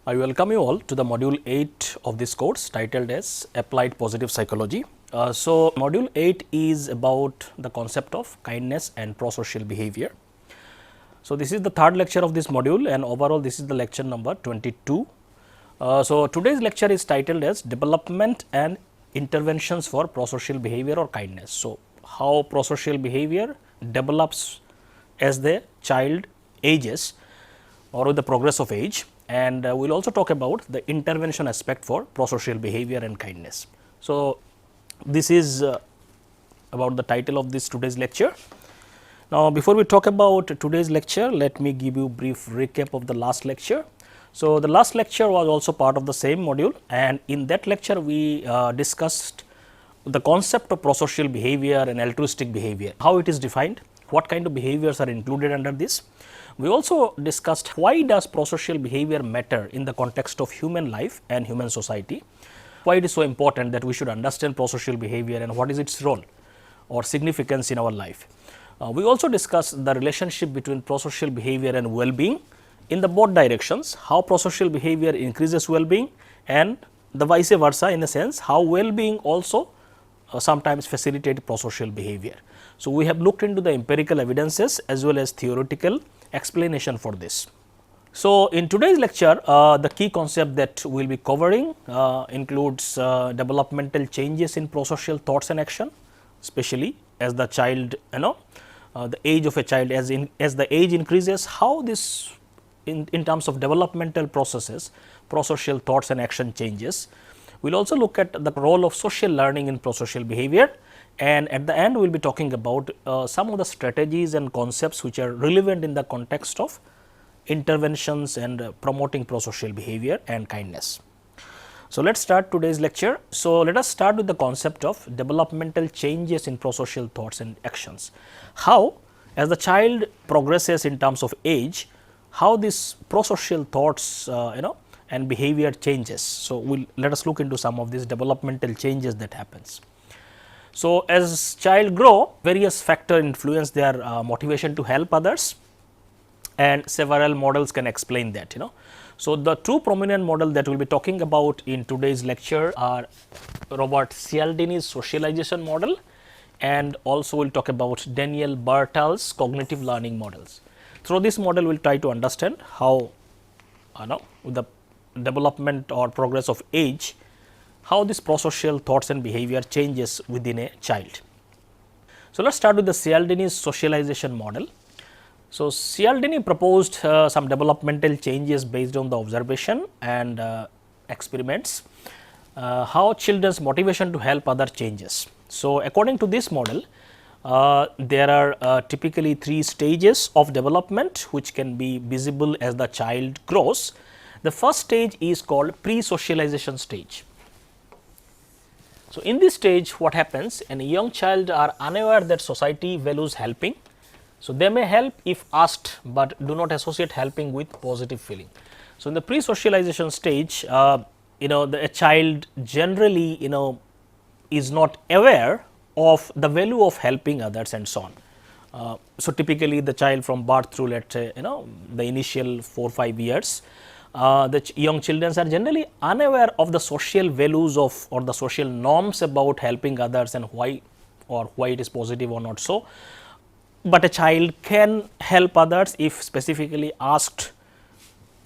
I welcome you all to the module 8 of this course titled as Applied Positive Psychology. Module 8 is about the concept of kindness and prosocial behavior. So, this is the third lecture of this module and overall this is the lecture number 22. Today's lecture is titled as Development and Interventions for Prosocial Behavior or Kindness. So, how prosocial behavior develops as the child ages or with the progress of age, and we will also talk about the intervention aspect for prosocial behavior and kindness. So, this is about the title of this today's lecture. Now, before we talk about today's lecture, let me give you a brief recap of the last lecture. So, the last lecture was also part of the same module, and in that lecture we discussed the concept of prosocial behavior and altruistic behavior, how it is defined, what kind of behaviors are included under this. We also discussed why does prosocial behavior matter in the context of human life and human society, why it is so important that we should understand prosocial behavior and what is its role or significance in our life. We also discussed the relationship between prosocial behavior and well-being in the both directions, how prosocial behavior increases well-being and the vice versa, in a sense how well-being also sometimes facilitate prosocial behavior. So, we have looked into the empirical evidences as well as theoretical explanation for this. So, in today's lecture, the key concept that we will be covering includes developmental changes in prosocial thoughts and action, especially as the child, the age of a child, as the age increases, how this in terms of developmental processes, prosocial thoughts and action changes. We will also look at the role of social learning in prosocial behavior, and at the end we will be talking about some of the strategies and concepts which are relevant in the context of interventions and promoting prosocial behavior and kindness. So, let us start today's lecture. So, let us start with the concept of developmental changes in prosocial thoughts and actions. How, as the child progresses in terms of age, how this prosocial thoughts and behavior changes. So, let us look into some of these developmental changes that happens. So, as child grow, various factors influence their motivation to help others, and several models can explain that. So, the two prominent model that we will be talking about in today's lecture are Robert Cialdini's socialization model, and also we will talk about Daniel Bartal's cognitive learning models. Through this model, we will try to understand how with the development or progress of age, how this prosocial thoughts and behavior changes within a child. So, let us start with the Cialdini's socialization model. So, Cialdini proposed some developmental changes based on the observation and experiments, how children's motivation to help other changes. So, according to this model, there are typically 3 stages of development which can be visible as the child grows. The first stage is called pre-socialization stage. So, in this stage what happens, and a young child are unaware that society values helping. So, they may help if asked, but do not associate helping with positive feeling. So, in the pre-socialization stage, a child generally is not aware of the value of helping others and so on. So, typically the child from birth through, let us say the initial 4-5 years, the young children are generally unaware of the social values of or the social norms about helping others and why it is positive or not so. But a child can help others if specifically asked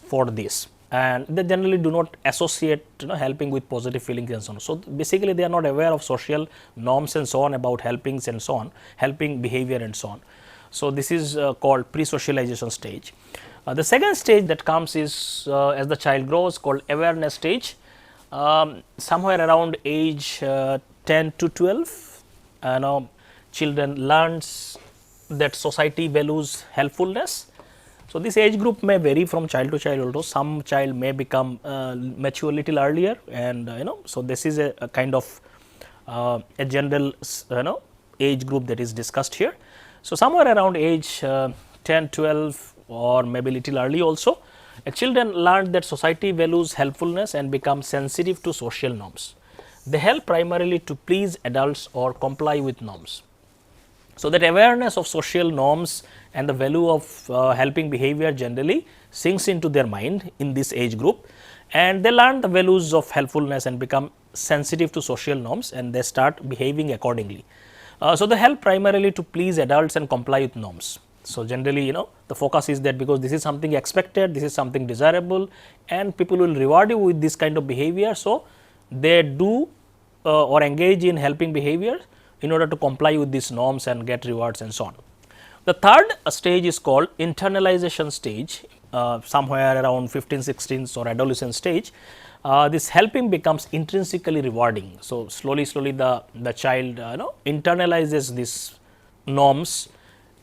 for this, and they generally do not associate helping with positive feelings and so on. So, basically they are not aware of social norms and so on about helpings and so on, helping behavior and so on. So, this is called pre-socialization stage. The second stage that comes is as the child grows, called awareness stage. Somewhere around age 10 to 12, children learns that society values helpfulness. So, this age group may vary from child to child, although some child may become mature little earlier, and so this is a kind of a general age group that is discussed here. So, somewhere around age 10, 12 or maybe little early also, children learn that society values helpfulness and become sensitive to social norms. They help primarily to please adults or comply with norms. So, that awareness of social norms and the value of helping behavior generally sinks into their mind in this age group, and they learn the values of helpfulness and become sensitive to social norms, and they start behaving accordingly. So they help primarily to please adults and comply with norms. So generally, the focus is that because this is something expected, this is something desirable, and people will reward you with this kind of behavior. So they do or engage in helping behavior in order to comply with these norms and get rewards and so on. The third stage is called internalization stage, somewhere around 15, 16 or adolescent stage. This helping becomes intrinsically rewarding. So slowly the child internalizes these norms,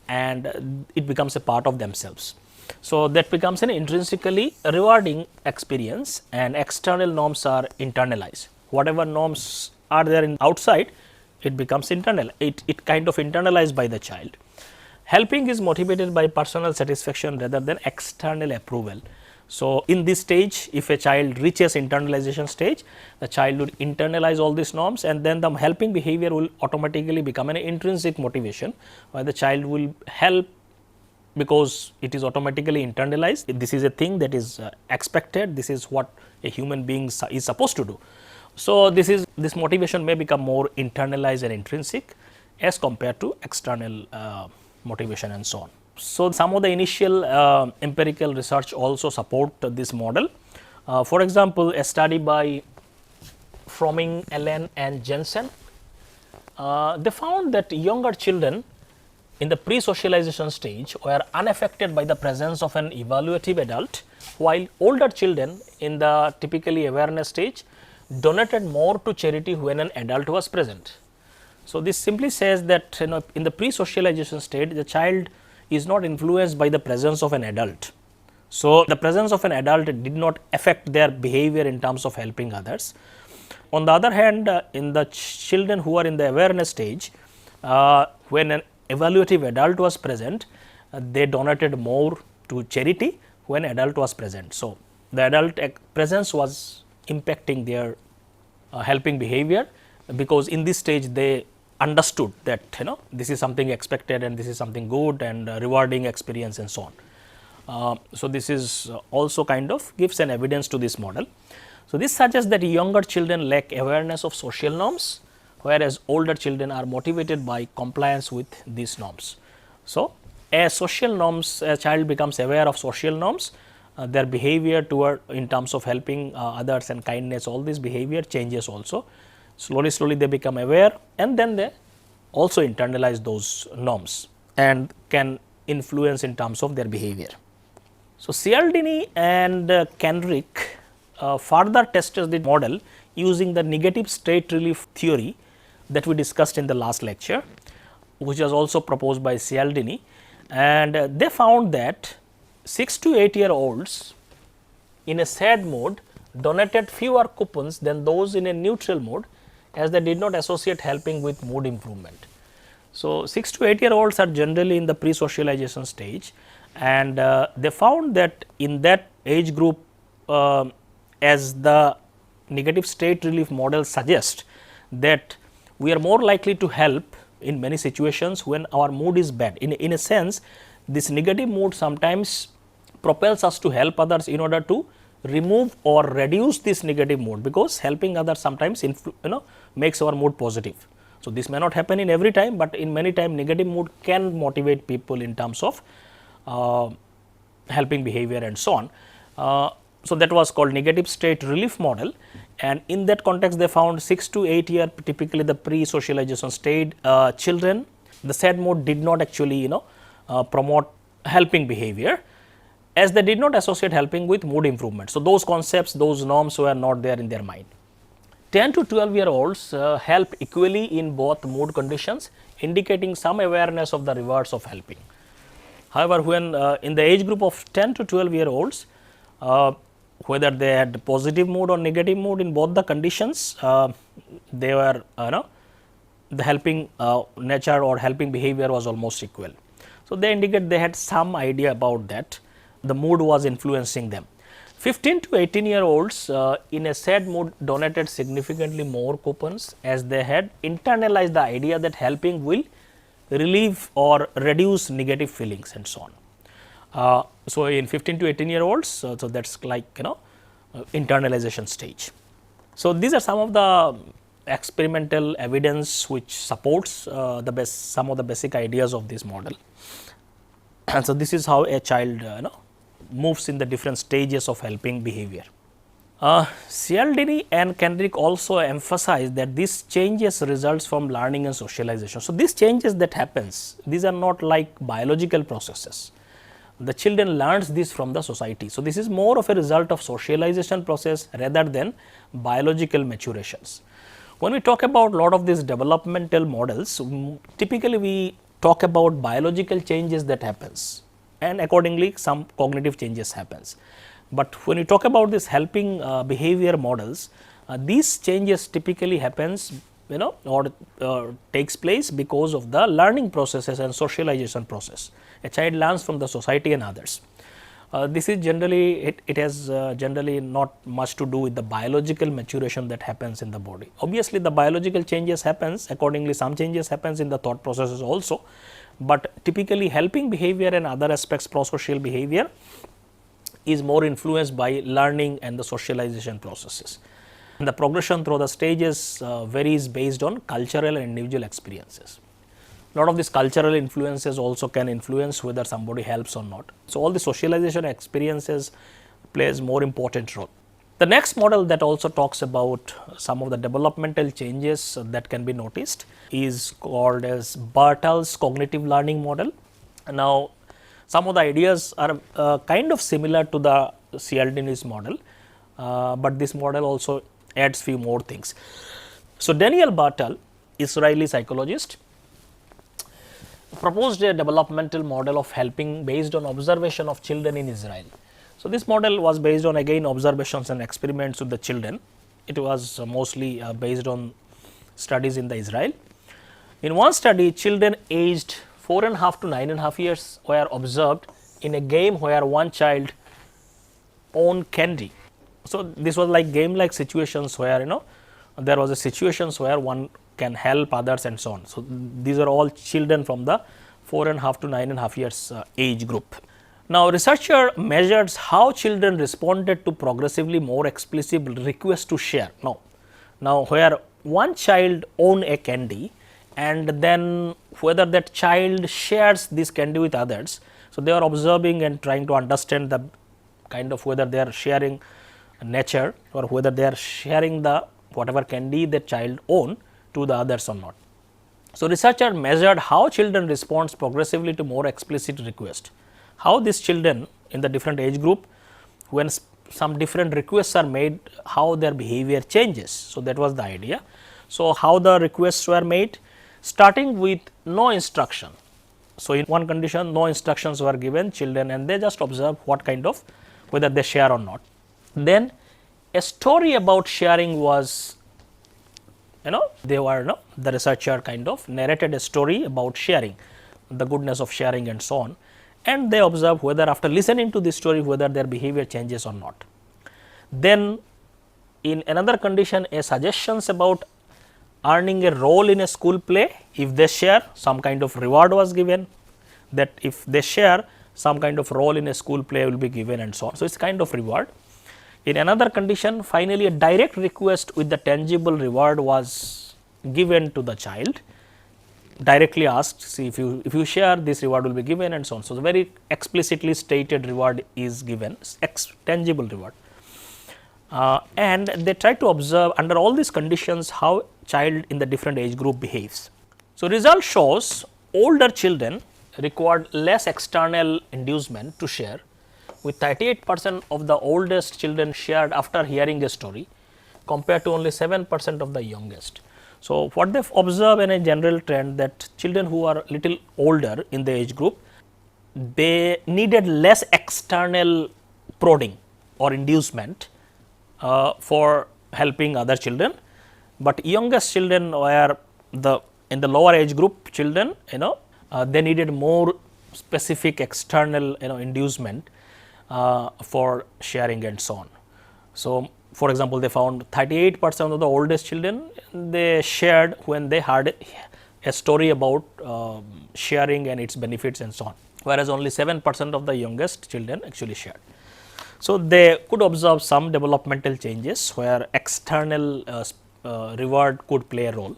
and it becomes a part of themselves. So that becomes an intrinsically rewarding experience, and external norms are internalized. Whatever norms are there in outside, it becomes internal, it kind of internalized by the child. Helping is motivated by personal satisfaction rather than external approval. So in this stage, if a child reaches internalization stage, the child would internalize all these norms, and then the helping behavior will automatically become an intrinsic motivation, where the child will help because it is automatically internalized. This is a thing that is expected, this is what a human being is supposed to do. So this motivation may become more internalized and intrinsic as compared to external motivation and so on. So some of the initial empirical research also support this model. For example, a study by Fromming, Allen and Jensen, they found that younger children in the pre-socialization stage were unaffected by the presence of an evaluative adult, while older children in the typically awareness stage donated more to charity when an adult was present. So this simply says that in the pre-socialization stage, the child is not influenced by the presence of an adult. So the presence of an adult did not affect their behavior in terms of helping others. On the other hand, in the children who are in the awareness stage, when an evaluative adult was present, they donated more to charity when adult was present. So the adult presence was impacting their helping behavior, because in this stage they understood that this is something expected and this is something good and rewarding experience and so on. So this is also kind of gives an evidence to this model. So this suggests that younger children lack awareness of social norms, whereas older children are motivated by compliance with these norms. So as social norms, a child becomes aware of social norms, their behavior toward in terms of helping others and kindness, all this behavior changes also. Slowly they become aware, and then they also internalize those norms and can influence in terms of their behavior. So Cialdini and Kenrick further tested the model using the negative state relief theory that we discussed in the last lecture, which was also proposed by Cialdini, and they found that 6 to 8-year-olds in a sad mode donated fewer coupons than those in a neutral mode, as they did not associate helping with mood improvement. So 6 to 8-year-olds are generally in the pre-socialization stage, and they found that in that age group, as the negative state relief model suggests, that we are more likely to help in many situations when our mood is bad. In a sense, this negative mood sometimes propels us to help others in order to remove or reduce this negative mood, because helping others sometimes makes our mood positive. So this may not happen in every time, but in many times negative mood can motivate people in terms of helping behavior and so on. So that was called negative state relief model, and in that context they found 6 to 8 year, typically the pre-socialization stage children, the sad mode did not actually promote helping behavior, as they did not associate helping with mood improvement. So those concepts, those norms were not there in their mind. 10 to 12-year-olds help equally in both mood conditions, indicating some awareness of the rewards of helping. However, when in the age group of 10 to 12-year-olds, whether they had positive mood or negative mood, in both the conditions, they were the helping nature or helping behavior was almost equal. So they indicate they had some idea about that, the mood was influencing them. 15 to 18-year-olds in a sad mood donated significantly more coupons, as they had internalized the idea that helping will relieve or reduce negative feelings and so on. So in 15 to 18-year-olds, so that's like internalization stage. So, these are some of the experimental evidence which supports some of the basic ideas of this model. And so, this is how a child moves in the different stages of helping behavior. Cialdini and Kendrick also emphasize that these changes results from learning and socialization. So, these changes that happens, these are not like biological processes. The children learns this from the society. So, this is more of a result of socialization process rather than biological maturations. When we talk about lot of these developmental models, typically we talk about biological changes that happens, and accordingly some cognitive changes happens. But when you talk about this helping behavior models, these changes typically happens or takes place because of the learning processes and socialization process. A child learns from the society and others. This is generally, it has generally not much to do with the biological maturation that happens in the body. Obviously, the biological changes happens, accordingly some changes happens in the thought processes also, but typically helping behavior and other aspects prosocial behavior is more influenced by learning and the socialization processes. And the progression through the stages varies based on cultural and individual experiences. A lot of these cultural influences also can influence whether somebody helps or not. So, all the socialization experiences plays more important role. The next model that also talks about some of the developmental changes that can be noticed is called as Bartle's cognitive learning model. Now, some of the ideas are kind of similar to the Cialdini's model, but this model also adds few more things. So, Daniel Bartle, Israeli psychologist, proposed a developmental model of helping based on observation of children in Israel. So, this model was based on again observations and experiments with the children. It was mostly based on studies in the Israel. In one study, children aged 4.5 to 9.5 years were observed in a game where one child owned candy. So, this was like game like situations where there was a situations where one can help others and so on. So, these are all children from the 4.5 to 9.5 years age group. Now, researcher measures how children responded to progressively more explicit requests to share. Now, where one child own a candy and then whether that child shares this candy with others. So, they are observing and trying to understand the kind of whether they are sharing nature or whether they are sharing the whatever candy that child own to the others or not. So, researcher measured how children responds progressively to more explicit request. How these children in the different age group, when some different requests are made, how their behavior changes. So, that was the idea. So, how the requests were made, starting with no instruction. So, in one condition no instructions were given children and they just observe what kind of whether they share or not. Then a story about sharing was they were the researcher kind of narrated a story about sharing, the goodness of sharing and so on, and they observe whether after listening to this story whether their behavior changes or not. Then in another condition a suggestions about earning a role in a school play, if they share some kind of reward was given, that if they share some kind of role in a school play will be given and so on. So, it is kind of reward. In another condition finally, a direct request with the tangible reward was given to the child, directly asked, see if you share this reward will be given and so on. So, the very explicitly stated reward is given, tangible reward. And they try to observe under all these conditions how child in the different age group behaves. So, result shows older children required less external inducement to share, with 38% of the oldest children shared after hearing a story compared to only 7% of the youngest. So, what they observe in a general trend that children who are little older in the age group, they needed less external prodding or inducement for helping other children, but youngest children were in the lower age group children they needed more specific external inducement for sharing and so on. So, for example, they found 38% of the oldest children they shared when they heard a story about sharing and its benefits and so on, whereas only 7% of the youngest children actually shared. So, they could observe some developmental changes where external reward could play a role.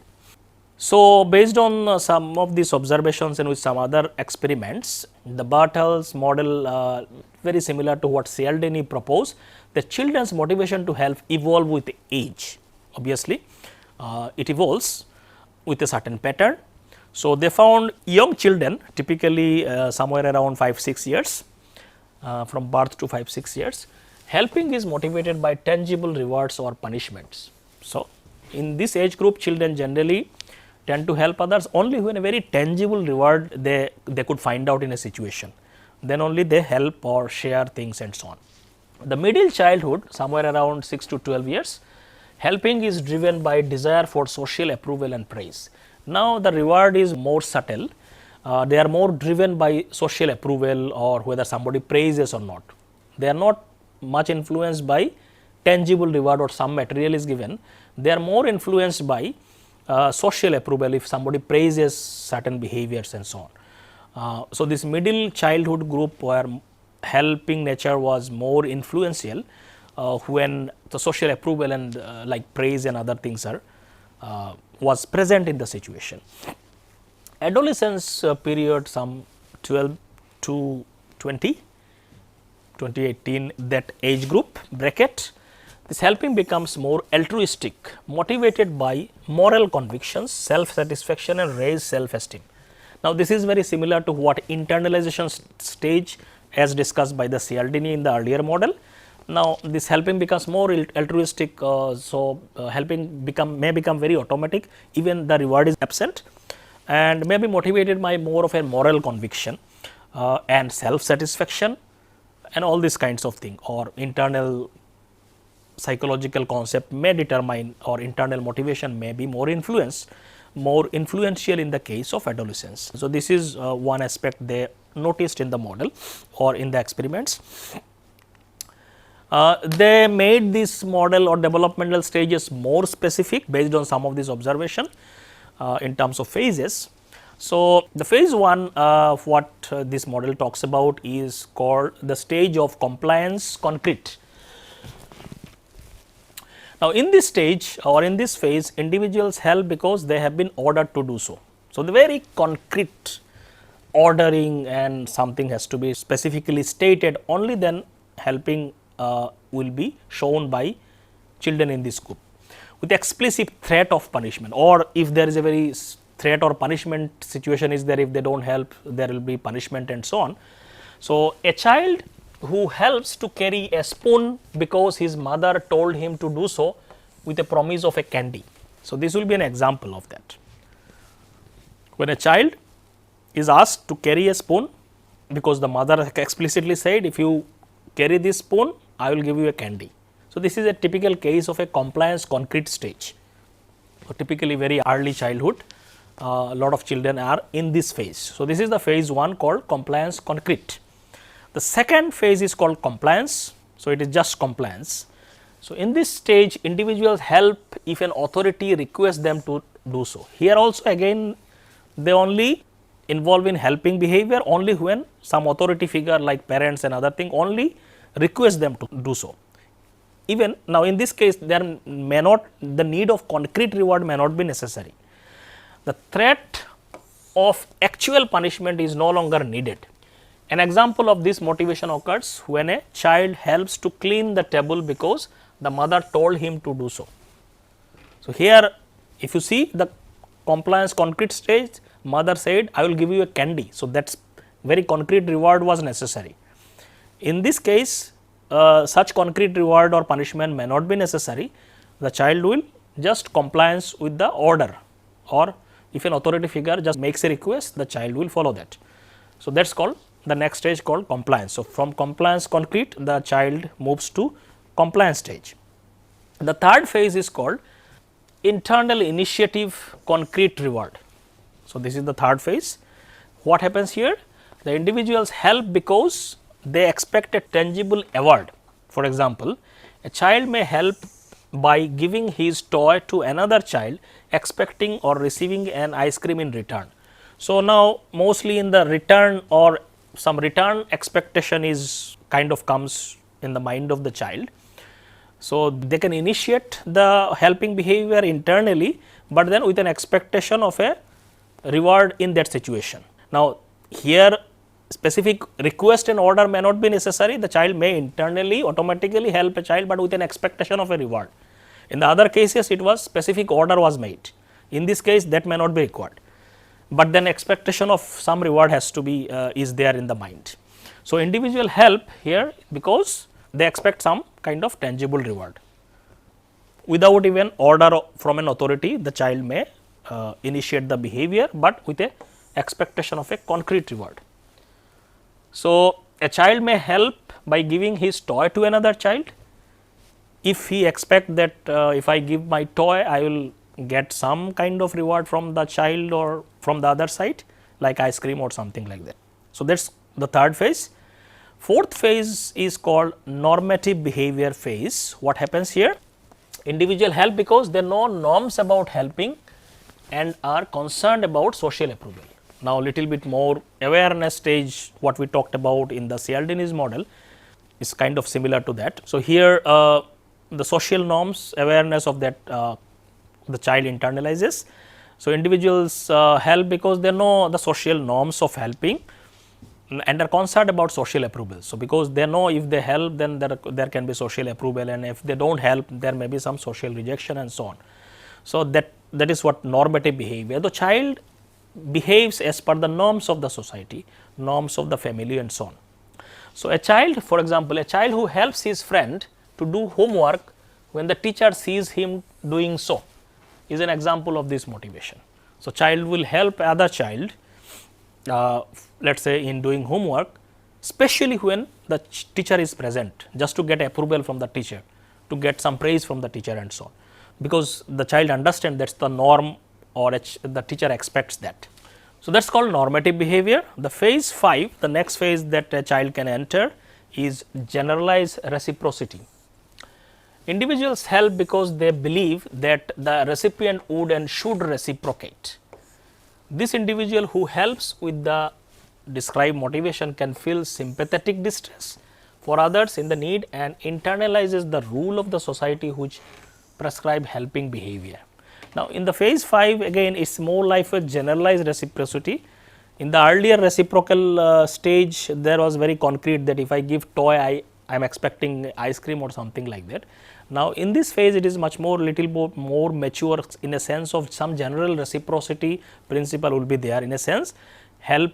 So, based on some of these observations and with some other experiments, the Bartels model very similar to what Cialdini proposed, the children's motivation to help evolve with age. Obviously, it evolves with a certain pattern. So, they found young children typically somewhere around 5-6 years, from birth to 5-6 years, helping is motivated by tangible rewards or punishments. So, in this age group, children generally tend to help others only when a very tangible reward they could find out in a situation, then only they help or share things and so on. The middle childhood, somewhere around 6 to 12 years, helping is driven by desire for social approval and praise. Now, the reward is more subtle, they are more driven by social approval or whether somebody praises or not. They are not much influenced by tangible reward or some material is given, they are more influenced by social approval if somebody praises certain behaviors and so on. So, this middle childhood group where helping nature was more influential when the social approval and like praise and other things are was present in the situation. Adolescence period some 12 to 2018 that age group bracket, this helping becomes more altruistic, motivated by moral convictions, self satisfaction and raised self esteem. Now, this is very similar to what internalization stage as discussed by the Cialdini in the earlier model. Now, this helping becomes more altruistic, helping may become very automatic, even the reward is absent, and may be motivated by more of a moral conviction and self satisfaction and all these kinds of things, or internal psychological concept may determine, or internal motivation may be more influential in the case of adolescence. So, this is one aspect they noticed in the model or in the experiments. They made this model or developmental stages more specific based on some of these observation in terms of phases. So, the phase 1 of what this model talks about is called the stage of compliance concrete. Now, in this stage or in this phase, individuals help because they have been ordered to do so. So, the very concrete ordering and something has to be specifically stated, only then helping will be shown by children in this group with explicit threat of punishment, or if there is a very threat or punishment situation is there, if they do not help there will be punishment and so on. So, a child who helps to carry a spoon because his mother told him to do so with a promise of a candy. So, this will be an example of that. When a child is asked to carry a spoon because the mother explicitly said, if you carry this spoon, I will give you a candy. So, this is a typical case of a compliance concrete stage. So, typically very early childhood, a lot of children are in this phase. So, this is the phase 1 called compliance concrete. The second phase is called compliance. So, it is just compliance. So, in this stage individuals help if an authority requests them to do so. Here also again they only involve in helping behavior only when some authority figure like parents and other thing only request them to do so. Even now, in this case there may not, the need of concrete reward may not be necessary. The threat of actual punishment is no longer needed. An example of this motivation occurs when a child helps to clean the table because the mother told him to do so. So, here if you see the compliance concrete stage, mother said I will give you a candy. So, that is very concrete reward was necessary. In this case such concrete reward or punishment may not be necessary, the child will just compliance with the order, or if an authority figure just makes a request, the child will follow that. So, that is called the next stage called compliance. So, from compliance concrete the child moves to compliance stage. The third phase is called internal initiative concrete reward. So, this is the third phase. What happens here? The individuals help because they expect a tangible award. For example, a child may help by giving his toy to another child expecting or receiving an ice cream in return. So, now mostly in the return or some return expectation is kind of comes in the mind of the child. So, they can initiate the helping behavior internally, but then with an expectation of a reward in that situation. Now, here specific request and order may not be necessary, the child may internally automatically help a child, but with an expectation of a reward. In the other cases, it was specific order was made. In this case, that may not be required, but then expectation of some reward has to be is there in the mind. So, individual help here because they expect some kind of tangible reward. Without even order from an authority, the child may initiate the behavior, but with a expectation of a concrete reward. So, a child may help by giving his toy to another child, if he expect that if I give my toy, I will get some kind of reward from the child or from the other side, like ice cream or something like that. So, that is the third phase. Fourth phase is called normative behavior phase. What happens here? Individual help because they know norms about helping and are concerned about social approval. Now, little bit more awareness stage, what we talked about in the Cialdini's model is kind of similar to that. So, here the social norms awareness of that the child internalizes. So, individuals help because they know the social norms of helping and are concerned about social approval. So, because they know if they help, then there can be social approval, and if they do not help, there may be some social rejection and so on. So, that is what normative behavior. The child behaves as per the norms of the society, norms of the family and so on. So, a child, for example, a child who helps his friend to do homework when the teacher sees him doing so is an example of this motivation. So, child will help other child let us say in doing homework, especially when the teacher is present, just to get approval from the teacher, to get some praise from the teacher and so on, because the child understands that is the norm or the teacher expects that. So, that is called normative behavior. The phase 5, the next phase that a child can enter is generalized reciprocity. Individuals help because they believe that the recipient would and should reciprocate. This individual who helps with the described motivation can feel sympathetic distress for others in the need and internalizes the rule of the society which prescribe helping behavior. Now, in the phase 5 again it is more like a generalized reciprocity. In the earlier reciprocal stage, there was very concrete that if I give toy, I am expecting ice cream or something like that. Now, in this phase it is much more little more mature in a sense of some general reciprocity principle will be there, in a sense help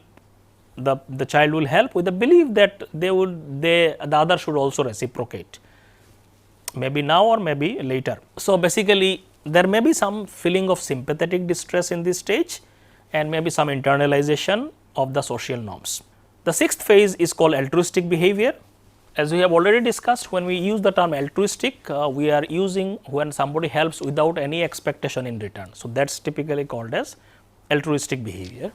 the child will help with the belief that the other should also reciprocate, maybe now or maybe later. So, basically there may be some feeling of sympathetic distress in this stage and maybe some internalization of the social norms. The sixth phase is called altruistic behavior. As we have already discussed, when we use the term altruistic, we are using when somebody helps without any expectation in return. So, that is typically called as altruistic behavior.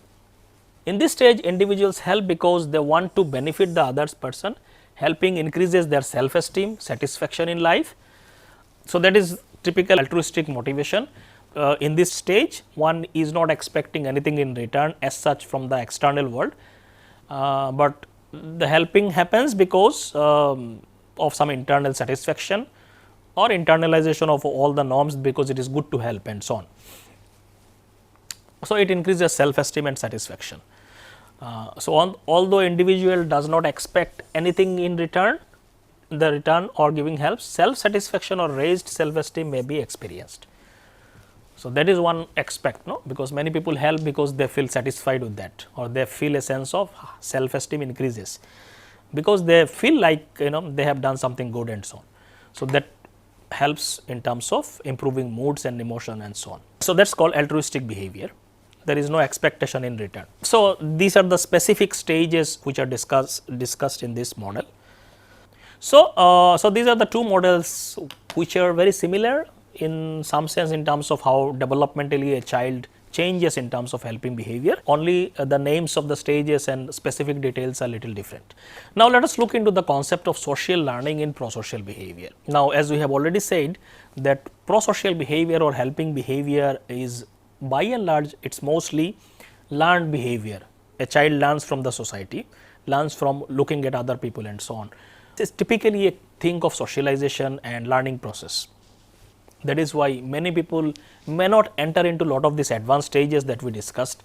In this stage, individuals help because they want to benefit the other person. Helping increases their self-esteem, satisfaction in life. So, that is typical altruistic motivation. In this stage, one is not expecting anything in return as such from the external world, but the helping happens because of some internal satisfaction or internalization of all the norms, because it is good to help and so on. So, it increases self-esteem and satisfaction. Although individual does not expect anything in return, the return or giving help, self-satisfaction or raised self-esteem may be experienced. So, that is one aspect, no, because many people help because they feel satisfied with that, or they feel a sense of self-esteem increases, because they feel like they have done something good and so on. So, that helps in terms of improving moods and emotion and so on. So, that is called altruistic behavior. There is no expectation in return. So, these are the specific stages which are discussed in this model. So, these are the two models which are very similar in some sense in terms of how developmentally a child changes in terms of helping behavior, only the names of the stages and specific details are little different. Now, let us look into the concept of social learning in prosocial behavior. Now, as we have already said that prosocial behavior or helping behavior is by and large it is mostly learned behavior. A child learns from the society, learns from looking at other people and so on. It's typically a thing of socialization and learning process. That is why many people may not enter into a lot of these advanced stages that we discussed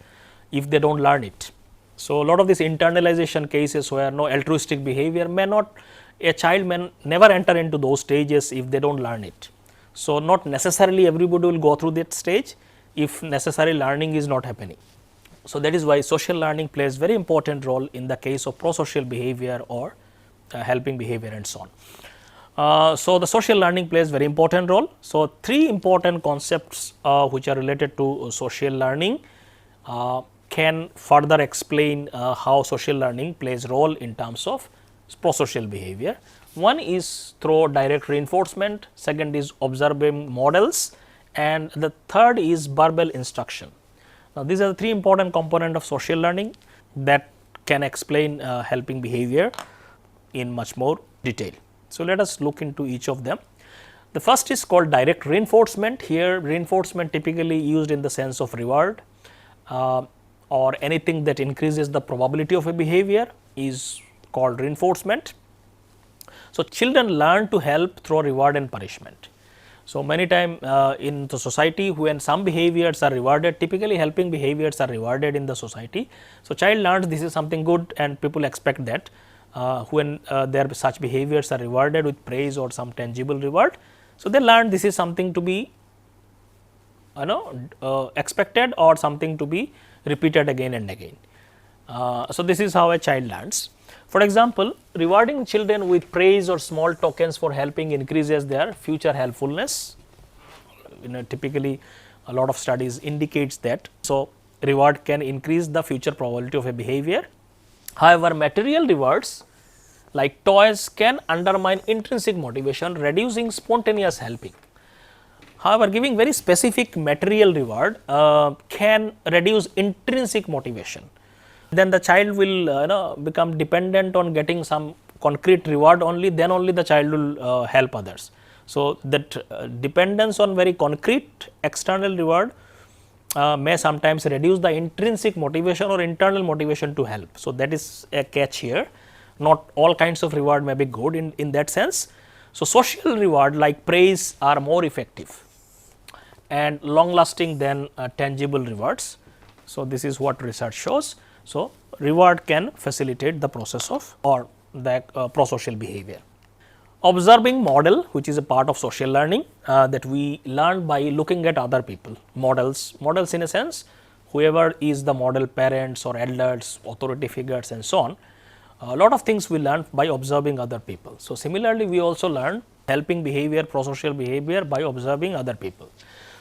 if they don't learn it. So, a lot of these internalization cases where no altruistic behavior may not, a child may never enter into those stages if they don't learn it. So, not necessarily everybody will go through that stage if necessary learning is not happening. So, that is why social learning plays very important role in the case of prosocial behavior or helping behavior and so on. So, the social learning plays very important role. So, three important concepts which are related to social learning can further explain how social learning plays role in terms of prosocial behavior. One is through direct reinforcement, second is observing models, and the third is verbal instruction. Now, these are the three important components of social learning that can explain helping behavior in much more detail. So, let us look into each of them. The first is called direct reinforcement. Here reinforcement typically used in the sense of reward or anything that increases the probability of a behavior is called reinforcement. So, children learn to help through reward and punishment. So, many times in the society when some behaviors are rewarded, typically helping behaviors are rewarded in the society. So, child learns this is something good and people expect that when their such behaviors are rewarded with praise or some tangible reward. So, they learn this is something to be expected or something to be repeated again and again. So, this is how a child learns. For example, rewarding children with praise or small tokens for helping increases their future helpfulness. Typically a lot of studies indicates that. So, reward can increase the future probability of a behavior. However, material rewards like toys can undermine intrinsic motivation, reducing spontaneous helping. However, giving very specific material reward can reduce intrinsic motivation. Then the child will become dependent on getting some concrete reward only, then only the child will help others. So, that dependence on very concrete external reward may sometimes reduce the intrinsic motivation or internal motivation to help. So, that is a catch here. Not all kinds of reward may be good in that sense. So, social reward like praise are more effective and long lasting than tangible rewards. So, this is what research shows. So, reward can facilitate the process of or the prosocial behavior. Observing model, which is a part of social learning that we learn by looking at other people, models in a sense whoever is the model, parents or elders, authority figures and so on. A lot of things we learn by observing other people. So, similarly we also learn helping behavior, prosocial behavior by observing other people.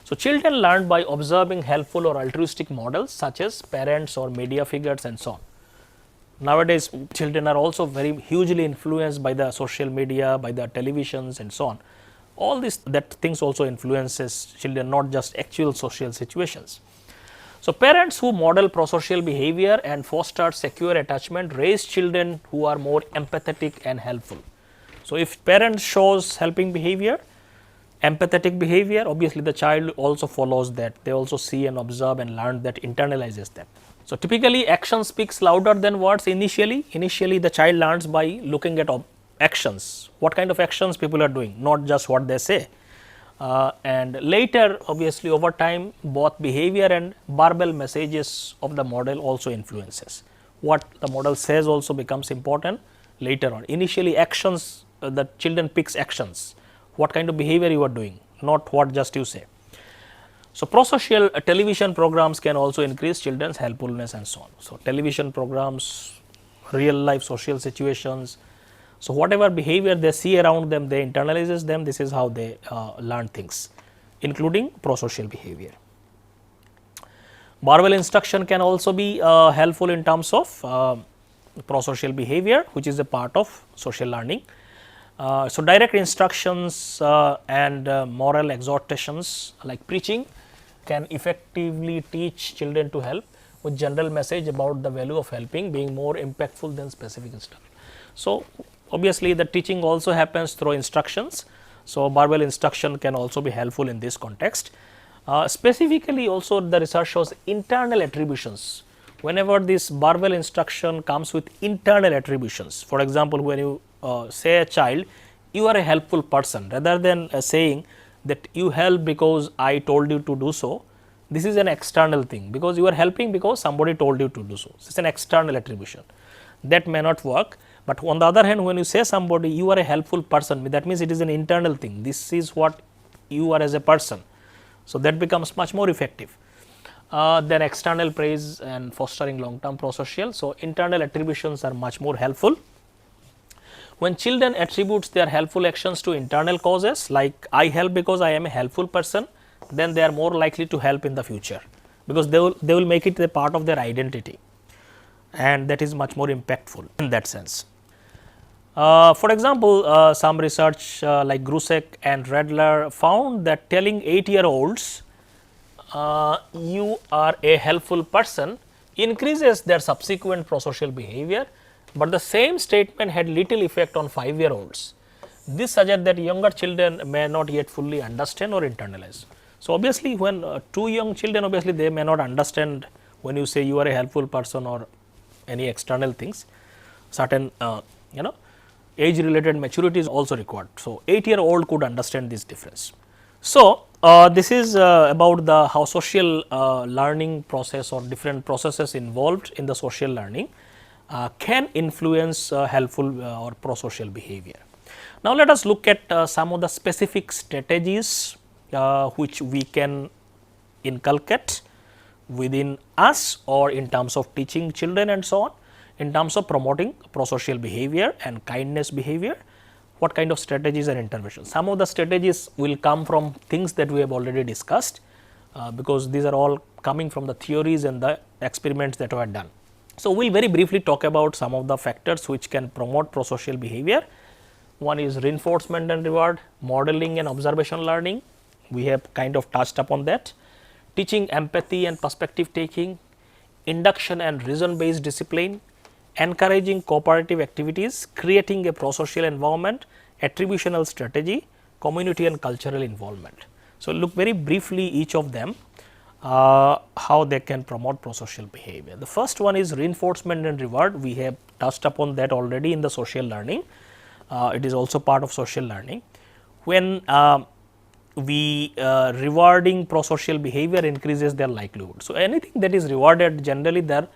So, children learn by observing helpful or altruistic models such as parents or media figures and so on. Nowadays, children are also very hugely influenced by the social media, by the televisions and so on. All that things also influences children, not just actual social situations. So, parents who model prosocial behavior and foster secure attachment raise children who are more empathetic and helpful. So, if parents shows helping behavior, empathetic behavior, obviously the child also follows that, they also see and observe and learn that, internalizes that. So, typically action speaks louder than words initially. Initially the child learns by looking at actions, what kind of actions people are doing, not just what they say. And later obviously over time both behavior and verbal messages of the model also influences. What the model says also becomes important later on. Initially actions, the children picks actions, what kind of behavior you are doing, not what just you say. So, prosocial television programs can also increase children's helpfulness and so on. So, television programs, real life social situations. So, whatever behavior they see around them, they internalizes them. This is how they learn things, including prosocial behavior. Verbal instruction can also be helpful in terms of prosocial behavior, which is a part of social learning. So, direct instructions and moral exhortations like preaching can effectively teach children to help, with general message about the value of helping being more impactful than specific instruction. So, obviously the teaching also happens through instructions. So, verbal instruction can also be helpful in this context. Specifically also the research shows internal attributions whenever this verbal instruction comes with internal attributions. For example, when you say a child, you are a helpful person, rather than saying that you help because I told you to do so, this is an external thing, because you are helping because somebody told you to do so. It is an external attribution that may not work. But on the other hand, when you say somebody you are a helpful person, that means it is an internal thing, this is what you are as a person. So, that becomes much more effective than external praise and fostering long term prosocial. So, internal attributions are much more helpful. When children attributes their helpful actions to internal causes, like I help because I am a helpful person, then they are more likely to help in the future, because they will make it a part of their identity, and that is much more impactful in that sense. For example, some research like Grusek and Redler found that telling 8-year-olds you are a helpful person increases their subsequent prosocial behavior, but the same statement had little effect on 5-year-olds. This suggests that younger children may not yet fully understand or internalize. So, obviously, when two young children, obviously they may not understand when you say you are a helpful person or any external things, certain age related maturity is also required. So, 8-year-old could understand this difference. So, this is about the how social learning process or different processes involved in the social learning can influence helpful or prosocial behavior. Now, let us look at some of the specific strategies which we can inculcate within us or in terms of teaching children and so on, in terms of promoting prosocial behavior and kindness behavior. What kind of strategies and interventions? Some of the strategies will come from things that we have already discussed, because these are all coming from the theories and the experiments that were done. So, we will very briefly talk about some of the factors which can promote prosocial behavior. One is reinforcement and reward, modeling and observation learning, we have kind of touched upon that, teaching empathy and perspective taking, induction and reason based discipline, encouraging cooperative activities, creating a prosocial environment, attributional strategy, community and cultural involvement. So, look very briefly each of them, how they can promote prosocial behavior. The first one is reinforcement and reward. We have touched upon that already in the social learning. It is also part of social learning. When we rewarding prosocial behavior increases their likelihood. So, anything that is rewarded, generally their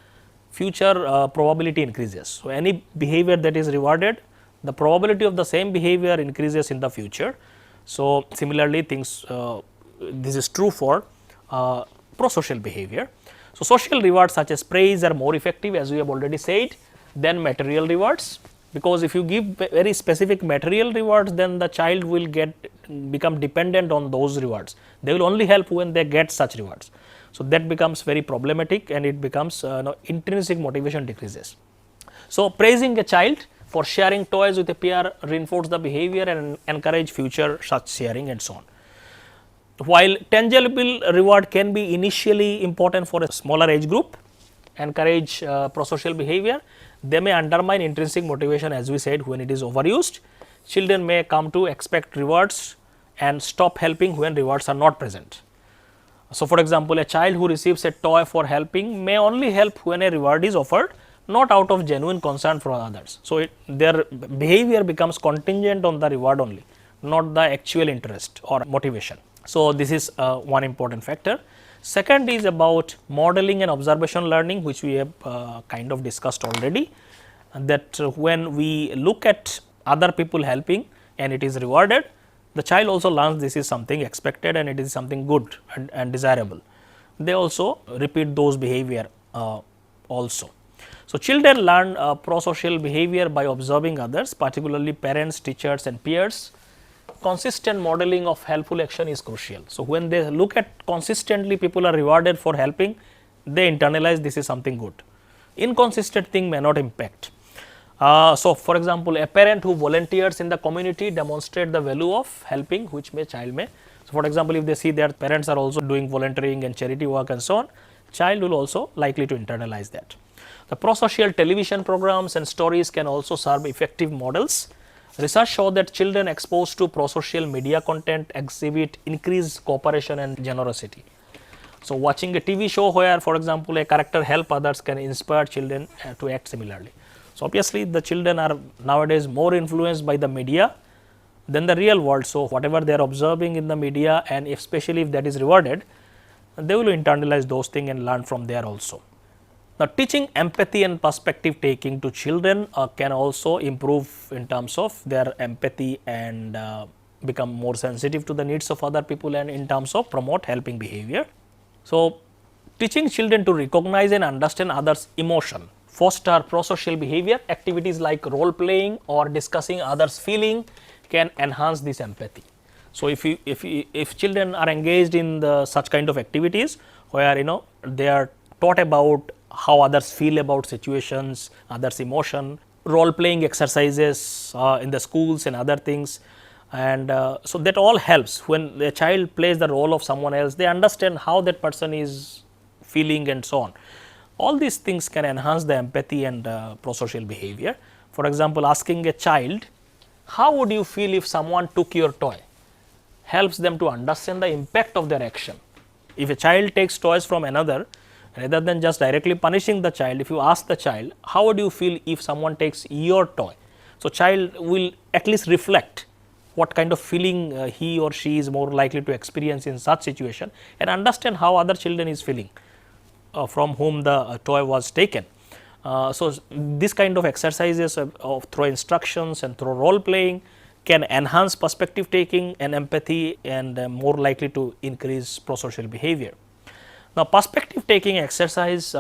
future probability increases. So, any behavior that is rewarded, the probability of the same behavior increases in the future. So, similarly things this is true for prosocial behavior. So, social rewards such as praise are more effective, as we have already said, than material rewards, because if you give very specific material rewards, then the child will become dependent on those rewards. They will only help when they get such rewards. So, that becomes very problematic and it becomes intrinsic motivation decreases. So, praising a child for sharing toys with a peer reinforce the behavior and encourage future such sharing and so on. While tangible reward can be initially important for a smaller age group, encourage prosocial behavior, they may undermine intrinsic motivation, as we said, when it is overused. Children may come to expect rewards and stop helping when rewards are not present. So, for example, a child who receives a toy for helping may only help when a reward is offered, not out of genuine concern for others. So, their behavior becomes contingent on the reward only, not the actual interest or motivation. So, this is one important factor. Second is about modeling and observation learning, which we have kind of discussed already, that when we look at other people helping and it is rewarded, the child also learns this is something expected and it is something good and desirable. They also repeat those behavior also. So, children learn prosocial behavior by observing others, particularly parents, teachers and peers. Consistent modeling of helpful action is crucial. So, when they look at consistently people are rewarded for helping, they internalize this is something good. Inconsistent thing may not impact. So, for example, a parent who volunteers in the community demonstrate the value of helping, which child may. So, for example, if they see their parents are also doing volunteering and charity work and so on, child will also likely to internalize that. The prosocial television programs and stories can also serve effective models. Research show that children exposed to prosocial media content exhibit increased cooperation and generosity. So, watching a TV show where for example, a character help others can inspire children to act similarly. So, obviously, the children are nowadays more influenced by the media than the real world. So, whatever they are observing in the media, and especially if that is rewarded, they will internalize those things and learn from there also. Now, teaching empathy and perspective taking to children can also improve in terms of their empathy and become more sensitive to the needs of other people, and in terms of promote helping behavior. So, teaching children to recognize and understand others' emotion, foster prosocial behavior. Activities like role playing or discussing others' feeling can enhance this empathy. So, if children are engaged in such kind of activities where they are taught about how others feel about situations, others' emotion, role playing exercises in the schools and other things, and so that all helps. When the child plays the role of someone else, they understand how that person is feeling and so on. All these things can enhance the empathy and prosocial behavior. For example, asking a child, how would you feel if someone took your toy, helps them to understand the impact of their action. If a child takes toys from another, rather than just directly punishing the child, if you ask the child, how would you feel if someone takes your toy? So, child will at least reflect what kind of feeling he or she is more likely to experience in such situation, and understand how other children is feeling from whom the toy was taken. So, this kind of exercises through instructions and through role playing can enhance perspective taking and empathy, and more likely to increase prosocial behavior. Now, perspective taking exercise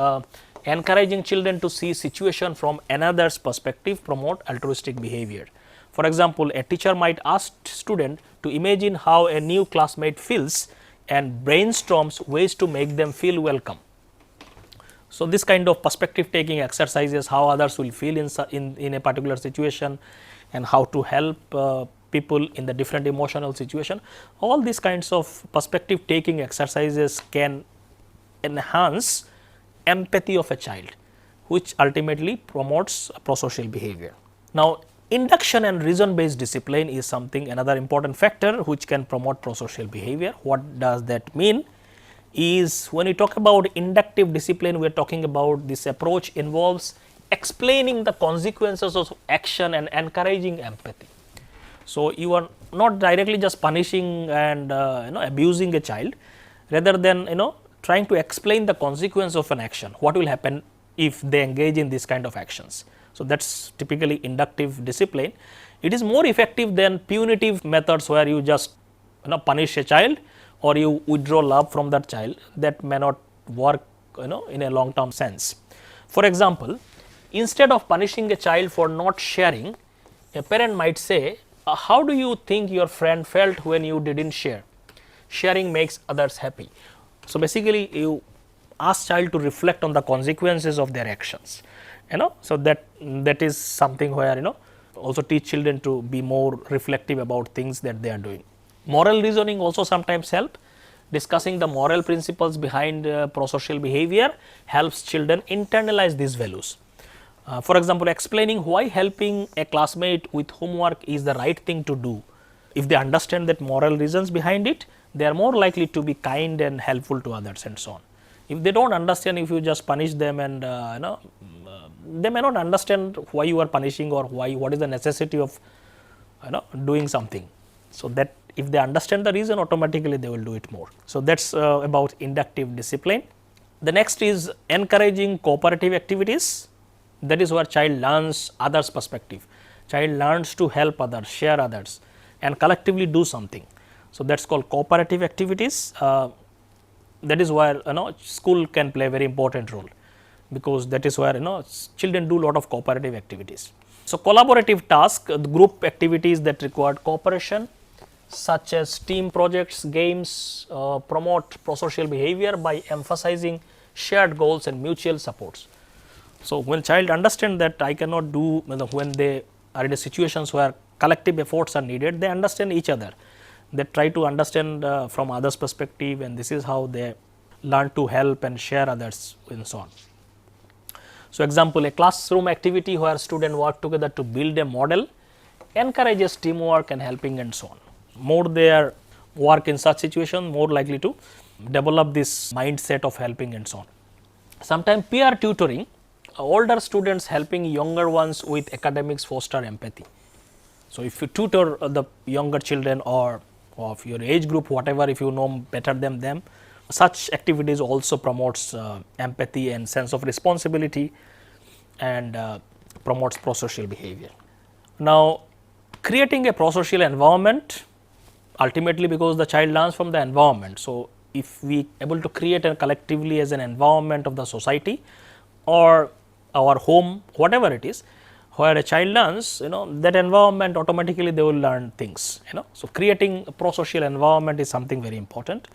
encouraging children to see situation from another's perspective promote altruistic behavior. For example, a teacher might ask student to imagine how a new classmate feels and brainstorms ways to make them feel welcome. So, this kind of perspective taking exercises how others will feel in a particular situation, and how to help people in the different emotional situation. All these kinds of perspective taking exercises can enhance empathy of a child, which ultimately promotes prosocial behavior. Now, induction and reason based discipline is something, another important factor which can promote prosocial behavior. What does that mean? Is when we talk about inductive discipline, we are talking about this approach involves explaining the consequences of action and encouraging empathy. So, you are not directly just punishing and abusing a child, rather than trying to explain the consequence of an action, what will happen if they engage in this kind of actions. So, that is typically inductive discipline. It is more effective than punitive methods where you just punish a child or you withdraw love from that child. That may not work in a long term sense. For example, instead of punishing a child for not sharing, a parent might say, how do you think your friend felt when you did not share? Sharing makes others happy. So, basically you ask child to reflect on the consequences of their actions, So, that is something where also teach children to be more reflective about things that they are doing. Moral reasoning also sometimes help. Discussing the moral principles behind prosocial behavior helps children internalize these values. For example, explaining why helping a classmate with homework is the right thing to do. If they understand that moral reasons behind it, they are more likely to be kind and helpful to others and so on. If they do not understand, if you just punish them and they may not understand why you are punishing or what is the necessity of doing something. So, that if they understand the reason, automatically they will do it more. So, that is about inductive discipline. The next is encouraging cooperative activities. That is where child learns others' perspective. Child learns to help others, share others, and collectively do something. So, that is called cooperative activities. That is where school can play a very important role, because that is where children do lot of cooperative activities. So, collaborative task, group activities that require cooperation, such as team projects, games, promote prosocial behavior by emphasizing shared goals and mutual supports. So, when child understand that I cannot do, when they are in situations where collective efforts are needed, they understand each other. They try to understand from others' perspective, and this is how they learn to help and share others and so on. So, example, a classroom activity where students work together to build a model encourages teamwork and helping and so on. More they are work in such situation, more likely to develop this mindset of helping and so on. Sometimes peer tutoring, older students helping younger ones with academics foster empathy. So, if you tutor the younger children or of your age group, whatever, if you know better than them, such activities also promotes empathy and sense of responsibility and promotes prosocial behavior. Now, creating a prosocial environment, ultimately because the child learns from the environment. So, if we able to create a collectively as an environment of the society or our home, whatever it is, where a child learns, that environment automatically they will learn things, So, creating a prosocial environment is something very important.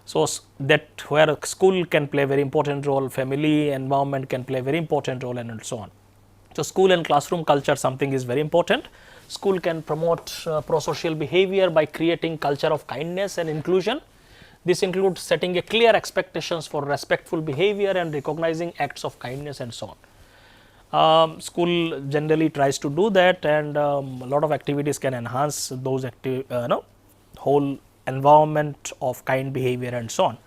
So, that where a school can play a very important role, family environment can play a very important role and so on. So, school and classroom culture something is very important. School can promote prosocial behavior by creating culture of kindness and inclusion. This includes setting a clear expectations for respectful behavior and recognizing acts of kindness and so on. School generally tries to do that, and a lot of activities can enhance those whole environment of kind behavior and so on.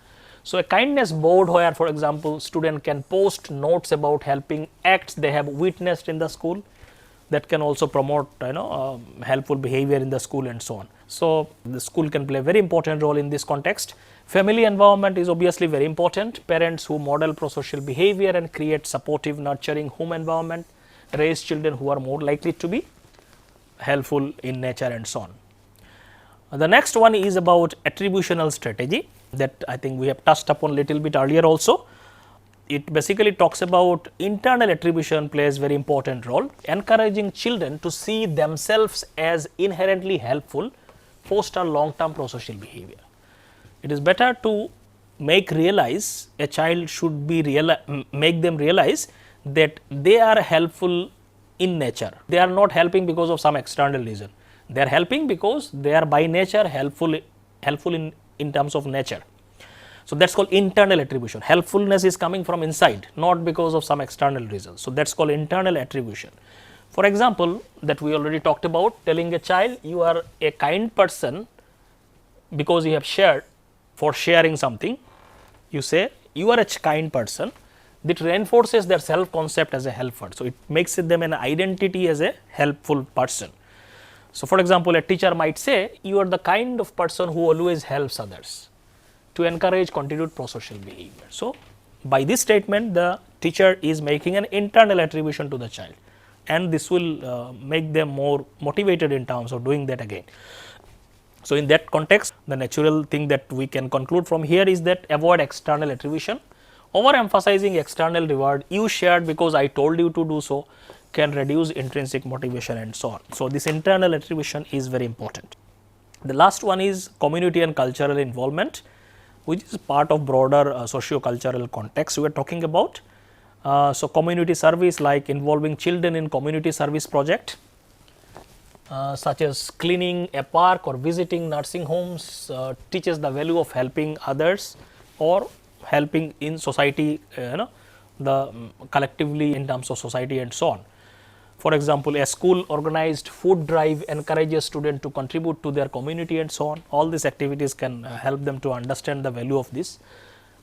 So, a kindness board where, for example, student can post notes about helping acts they have witnessed in the school, that can also promote helpful behavior in the school and so on. So, the school can play a very important role in this context. Family environment is obviously very important. Parents who model prosocial behavior and create supportive, nurturing home environment raise children who are more likely to be helpful in nature and so on. The next one is about attributional strategy, that I think we have touched upon little bit earlier also. It basically talks about internal attribution plays very important role, encouraging children to see themselves as inherently helpful, foster long term prosocial behavior. It is better to make realize a child should be make them realize that they are helpful in nature. They are not helping because of some external reason. They are helping because they are by nature helpful in terms of nature. So, that is called internal attribution. Helpfulness is coming from inside, not because of some external reason. So, that is called internal attribution. For example, that we already talked about, telling a child you are a kind person because you have shared, for sharing something, you say you are a kind person, that reinforces their self concept as a helper. So, it makes them an identity as a helpful person. So, for example, a teacher might say you are the kind of person who always helps others, to encourage continued prosocial behavior. So, by this statement the teacher is making an internal attribution to the child, and this will make them more motivated in terms of doing that again. So, in that context, the natural thing that we can conclude from here is that avoid external attribution. Overemphasizing external reward, you shared because I told you to do so, can reduce intrinsic motivation and so on. So, this internal attribution is very important. The last one is community and cultural involvement, which is part of broader socio-cultural context we are talking about. So, community service like involving children in community service project, such as cleaning a park or visiting nursing homes, teaches the value of helping others or helping in society, the collectively in terms of society and so on. For example, a school organized food drive encourages students to contribute to their community and so on. All these activities can help them to understand the value of this.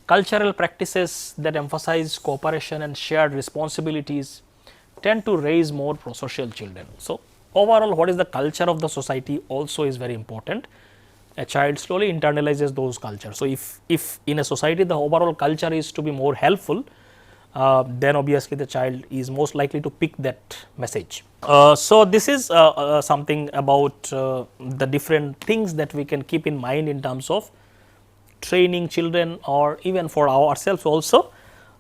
Cultural practices that emphasize cooperation and shared responsibilities tend to raise more prosocial children. So, overall what is the culture of the society also is very important. A child slowly internalizes those cultures. So, if in a society the overall culture is to be more helpful, then obviously the child is most likely to pick that message. So, this is something about the different things that we can keep in mind in terms of training children, or even for ourselves also.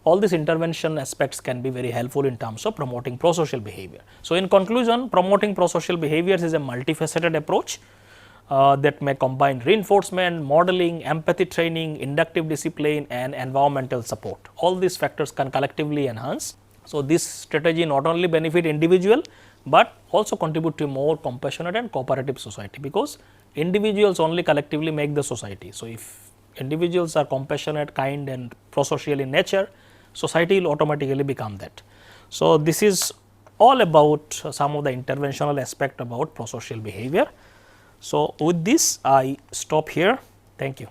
All these intervention aspects can be very helpful in terms of promoting prosocial behavior. So, in conclusion, promoting prosocial behaviors is a multifaceted approach that may combine reinforcement, modeling, empathy training, inductive discipline and environmental support. All these factors can collectively enhance. So, this strategy not only benefit individual, but also contribute to a more compassionate and cooperative society, because individuals only collectively make the society. So, if individuals are compassionate, kind and prosocial in nature, society will automatically become that. So, this is all about some of the interventional aspect about prosocial behavior. So, with this I stop here. Thank you.